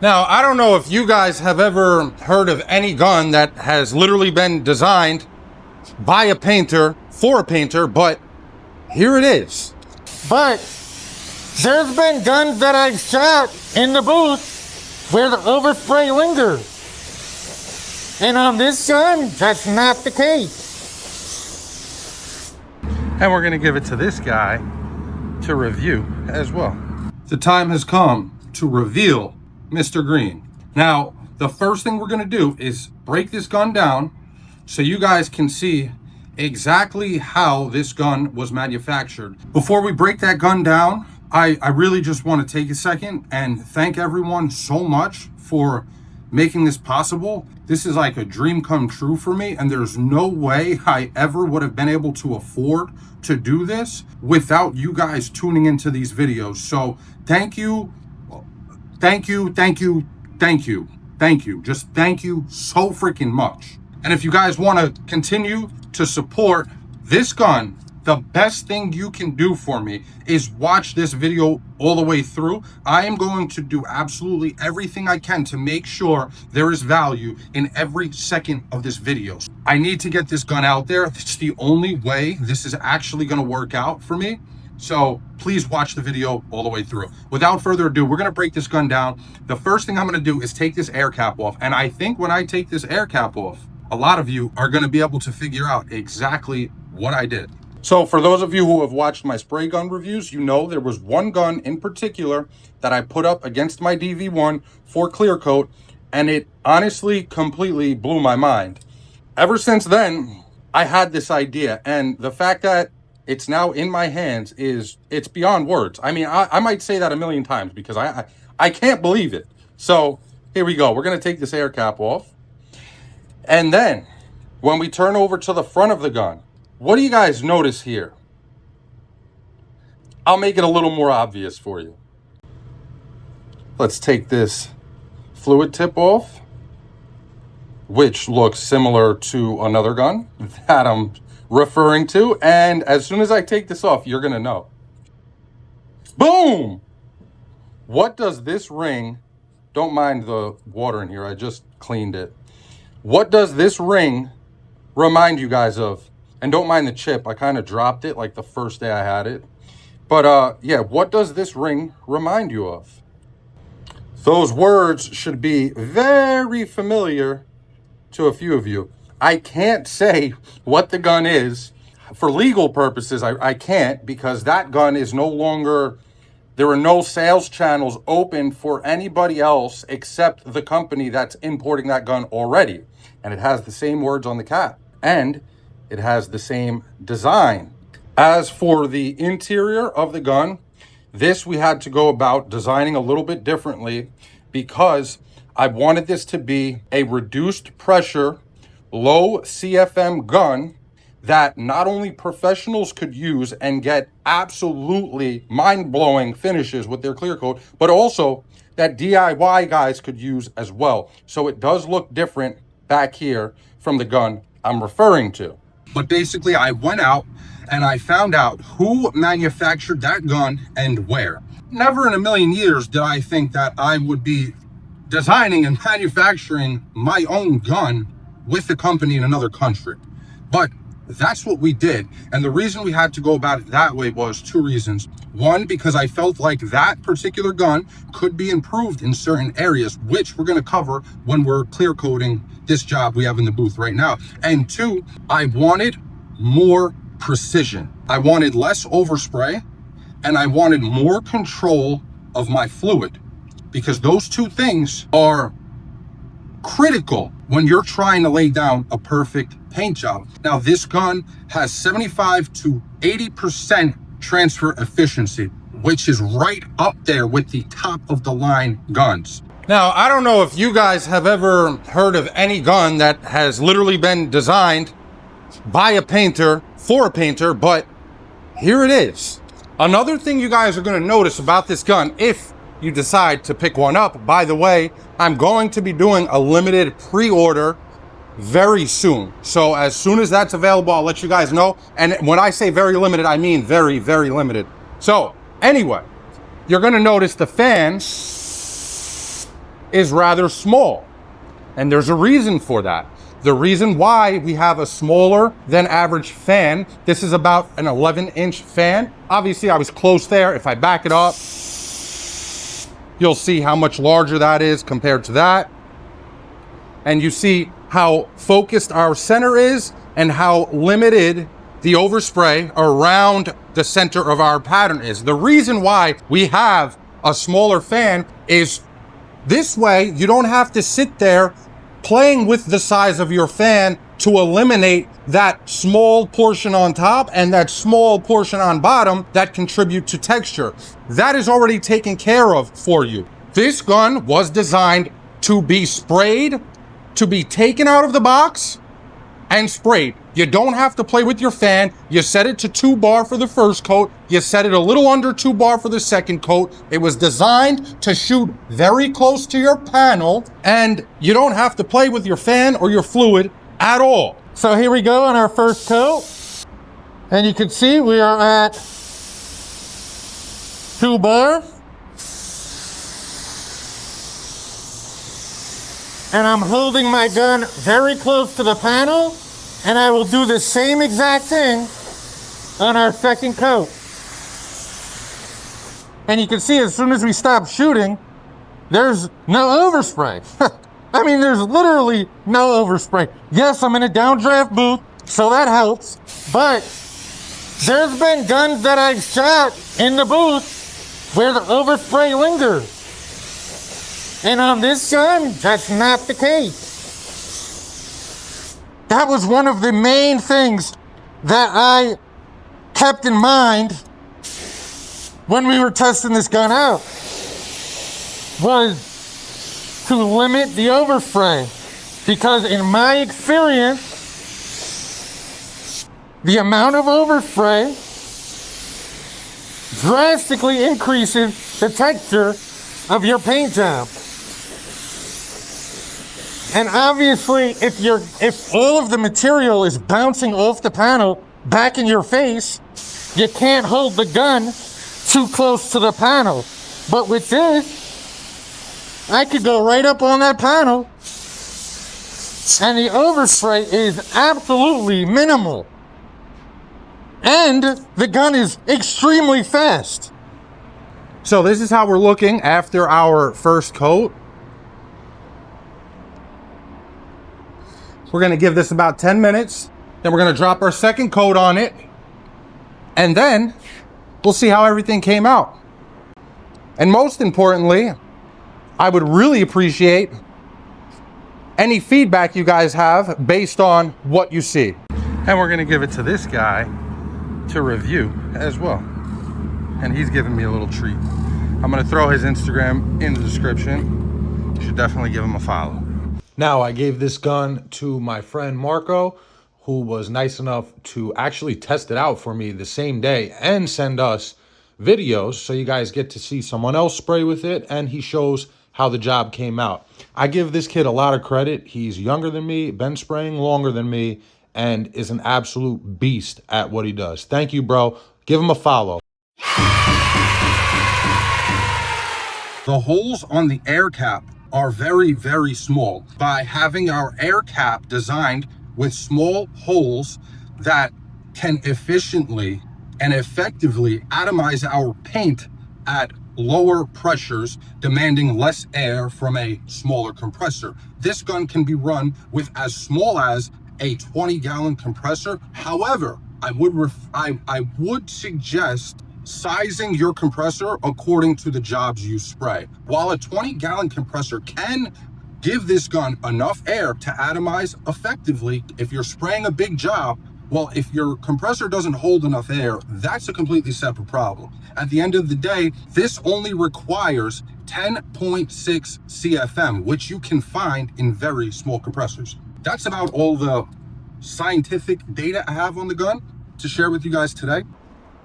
Now, I don't know if you guys have ever heard of any gun that has literally been designed by a painter for a painter, but here it is. But there's been guns that I've shot in the booth where the overspray lingers. And on this gun, that's not the case. And we're gonna give it to this guy to review as well. The time has come to reveal Mr. Green. Now, the first thing we're gonna do is break this gun down so you guys can see exactly how this gun was manufactured. Before we break that gun down, I really just want to take a second and thank everyone so much for making this possible. This is like a dream come true for me, and there's no way I ever would have been able to afford to do this without you guys tuning into these videos. So thank you. Thank you, thank you, thank you, thank you. Just thank you so freaking much. And if you guys want to continue to support this gun, the best thing you can do for me is watch this video all the way through. I am going to do absolutely everything I can to make sure there is value in every second of this video. I need to get this gun out there. It's the only way this is actually going to work out for me. So please watch the video all the way through. Without further ado, we're gonna break this gun down. The first thing I'm gonna do is take this air cap off. And I think when I take this air cap off, a lot of you are gonna be able to figure out exactly what I did. So for those of you who have watched my spray gun reviews, you know there was one gun in particular that I put up against my DV1 for clear coat, and it honestly completely blew my mind. Ever since then, I had this idea, and the fact that it's now in my hands it's beyond words. I mean, I might say that a million times because I can't believe it. So here we go. We're going to take this air cap off. And then when we turn over to the front of the gun, what do you guys notice here? I'll make it a little more obvious for you. Let's take this fluid tip off, which looks similar to another gun that I'm referring to. And as soon as I take this off, you're gonna know. Boom! What does this ring, don't mind the water in here, I just cleaned it. What does this ring remind you guys of? And don't mind the chip, I kind of dropped it like the first day I had it. But yeah, what does this ring remind you of? Those words should be very familiar to a few of you. I can't say what the gun is for legal purposes. I can't, because that gun is no longer, there are no sales channels open for anybody else except the company that's importing that gun already. And it has the same words on the cap, and it has the same design. As for the interior of the gun, this we had to go about designing a little bit differently because I wanted this to be a reduced pressure, low CFM gun that not only professionals could use and get absolutely mind-blowing finishes with their clear coat, but also that DIY guys could use as well. So it does look different back here from the gun I'm referring to. But basically I went out and I found out who manufactured that gun and where. Never in a million years did I think that I would be designing and manufacturing my own gun with a company in another country. But that's what we did. And the reason we had to go about it that way was two reasons. One, because I felt like that particular gun could be improved in certain areas, which we're going to cover when we're clear coating this job we have in the booth right now. And two, I wanted more precision. I wanted less overspray, and I wanted more control of my fluid, because those two things are critical when you're trying to lay down a perfect paint job. Now, this gun has 75 to 80% transfer efficiency, which is right up there with the top of the line guns. Now, I don't know if you guys have ever heard of any gun that has literally been designed by a painter for a painter, but here it is. Another thing you guys are going to notice about this gun, if you decide to pick one up, by the way, I'm going to be doing a limited pre-order very soon. So as soon as that's available, I'll let you guys know. And when I say very limited, I mean very, very limited. So anyway, you're going to notice the fan is rather small. And there's a reason for that. The reason why we have a smaller than average fan, this is about an 11-inch fan. Obviously, I was close there. If I back it up, you'll see how much larger that is compared to that. And you see how focused our center is and how limited the overspray around the center of our pattern is. The reason why we have a smaller fan is this way you don't have to sit there playing with the size of your fan to eliminate that small portion on top and that small portion on bottom that contribute to texture. That is already taken care of for you. This gun was designed to be sprayed, to be taken out of the box and sprayed. You don't have to play with your fan. You set it to 2 bar for the first coat. You set it a little under 2 bar for the second coat. It was designed to shoot very close to your panel, and you don't have to play with your fan or your fluid at all. So here we go on our first coat. And you can see we are at 2 bar. And I'm holding my gun very close to the panel, and I will do the same exact thing on our second coat. And you can see as soon as we stop shooting, there's no overspray. I mean, there's literally no overspray. Yes, I'm in a downdraft booth, so that helps. But there's been guns that I've shot in the booth where the overspray lingers. And on this gun, that's not the case. That was one of the main things that I kept in mind when we were testing this gun out, was to limit the overspray. Because in my experience, the amount of overspray drastically increases the texture of your paint job. And obviously, if all of the material is bouncing off the panel back in your face, you can't hold the gun too close to the panel. But with this, I could go right up on that panel, and the overspray is absolutely minimal. And the gun is extremely fast. So this is how we're looking after our first coat. We're gonna give this about 10 minutes, then we're gonna drop our second coat on it, and then we'll see how everything came out. And most importantly, I would really appreciate any feedback you guys have based on what you see. And we're gonna give it to this guy to review as well. And he's giving me a little treat. I'm gonna throw his Instagram in the description. You should definitely give him a follow. Now, I gave this gun to my friend Marco, who was nice enough to actually test it out for me the same day and send us videos so you guys get to see someone else spray with it, and he shows how the job came out. I give this kid a lot of credit. He's younger than me, been spraying longer than me, and is an absolute beast at what he does. Thank you, bro. Give him a follow. The holes on the air cap are very, very small. By having our air cap designed with small holes that can efficiently and effectively atomize our paint at lower pressures, demanding less air from a smaller compressor. This gun can be run with as small as a 20-gallon compressor. However, I would suggest sizing your compressor according to the jobs you spray. While a 20-gallon compressor can give this gun enough air to atomize effectively, if you're spraying a big job, well, if your compressor doesn't hold enough air, that's a completely separate problem. At the end of the day, this only requires 10.6 CFM, which you can find in very small compressors. That's about all the scientific data I have on the gun to share with you guys today.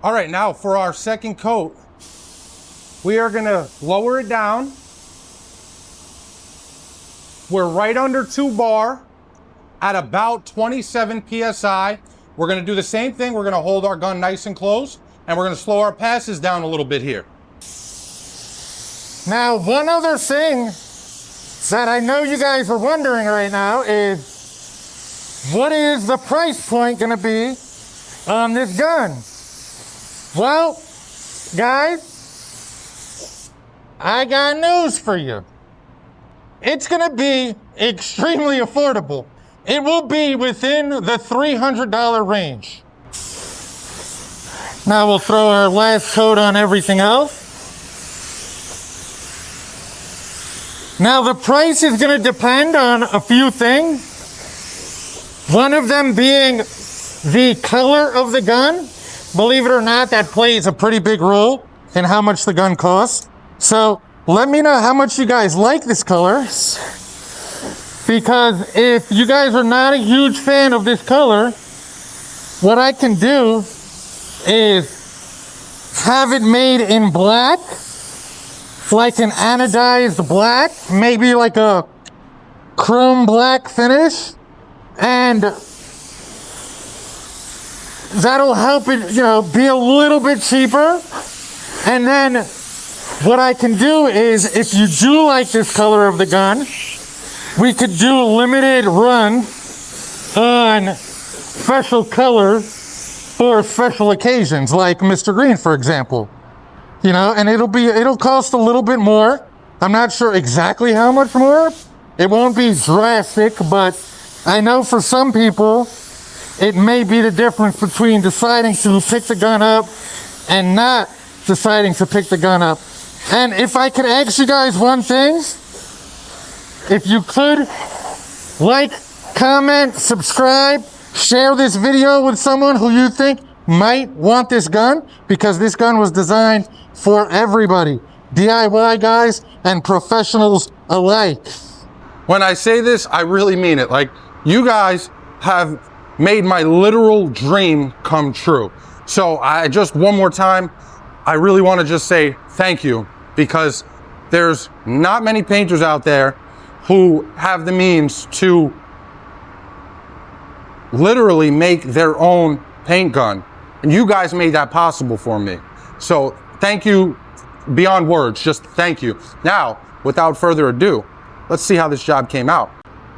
All right, now for our second coat, we are gonna lower it down. We're right under 2 bar at about 27 PSI. We're gonna do the same thing. We're gonna hold our gun nice and close, and we're gonna slow our passes down a little bit here. Now, one other thing that I know you guys are wondering right now is, what is the price point gonna be on this gun? Well, guys, I got news for you. It's gonna be extremely affordable. It will be within the $300 range. Now we'll throw our last coat on everything else. Now the price is gonna depend on a few things. One of them being the color of the gun. Believe it or not, that plays a pretty big role in how much the gun costs. So let me know how much you guys like this color. Because if you guys are not a huge fan of this color, what I can do is have it made in black, like an anodized black, maybe like a chrome black finish, and that'll help it, be a little bit cheaper. And then what I can do is, if you do like this color of the gun, we could do limited run on special colors for special occasions, like Mr. Green, for example. And it'll cost a little bit more. I'm not sure exactly how much more. It won't be drastic, but I know for some people, it may be the difference between deciding to pick the gun up and not deciding to pick the gun up. And if I could ask you guys one thing, if you could like, comment, subscribe, share this video with someone who you think might want this gun, because this gun was designed for everybody, DIY guys and professionals alike. When I say this, I really mean it. Like, you guys have made my literal dream come true. So one more time, I really want to just say thank you, because there's not many painters out there who have the means to literally make their own paint gun. And you guys made that possible for me. So thank you beyond words, just thank you. Now, without further ado, let's see how this job came out.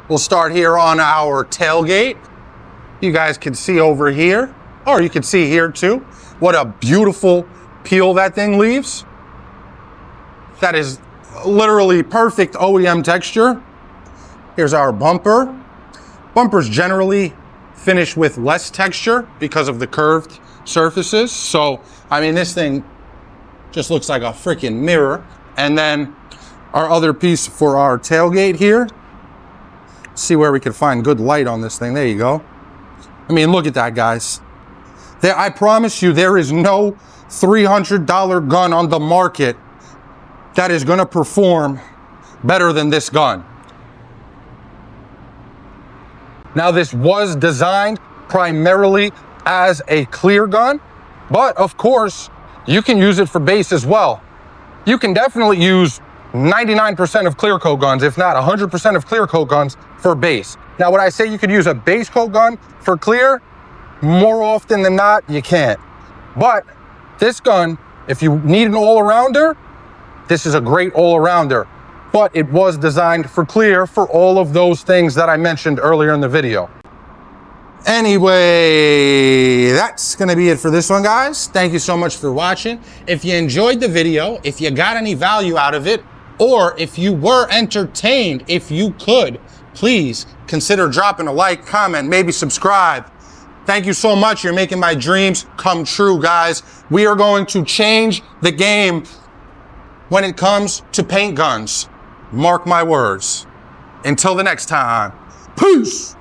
We'll start here on our tailgate. You guys can see over here, or you can see here too, what a beautiful peel that thing leaves. That is literally perfect OEM texture. Here's our bumper. Bumpers generally finish with less texture because of the curved surfaces. So, this thing just looks like a freaking mirror. And then our other piece for our tailgate here. See where we can find good light on this thing. There you go. Look at that, guys. I promise you, there is no $300 gun on the market that is gonna perform better than this gun. Now, this was designed primarily as a clear gun, but of course, you can use it for base as well. You can definitely use 99% of clear coat guns, if not 100% of clear coat guns, for base. Now, when I say you could use a base coat gun for clear, more often than not, you can't. But this gun, if you need an all-arounder, this is a great all-arounder. But it was designed for clear for all of those things that I mentioned earlier in the video. Anyway, that's gonna be it for this one, guys. Thank you so much for watching. If you enjoyed the video, if you got any value out of it, or if you were entertained, if you could, please consider dropping a like, comment, maybe subscribe. Thank you so much. You're making my dreams come true, guys. We are going to change the game when it comes to paint guns. Mark my words. Until the next time, peace.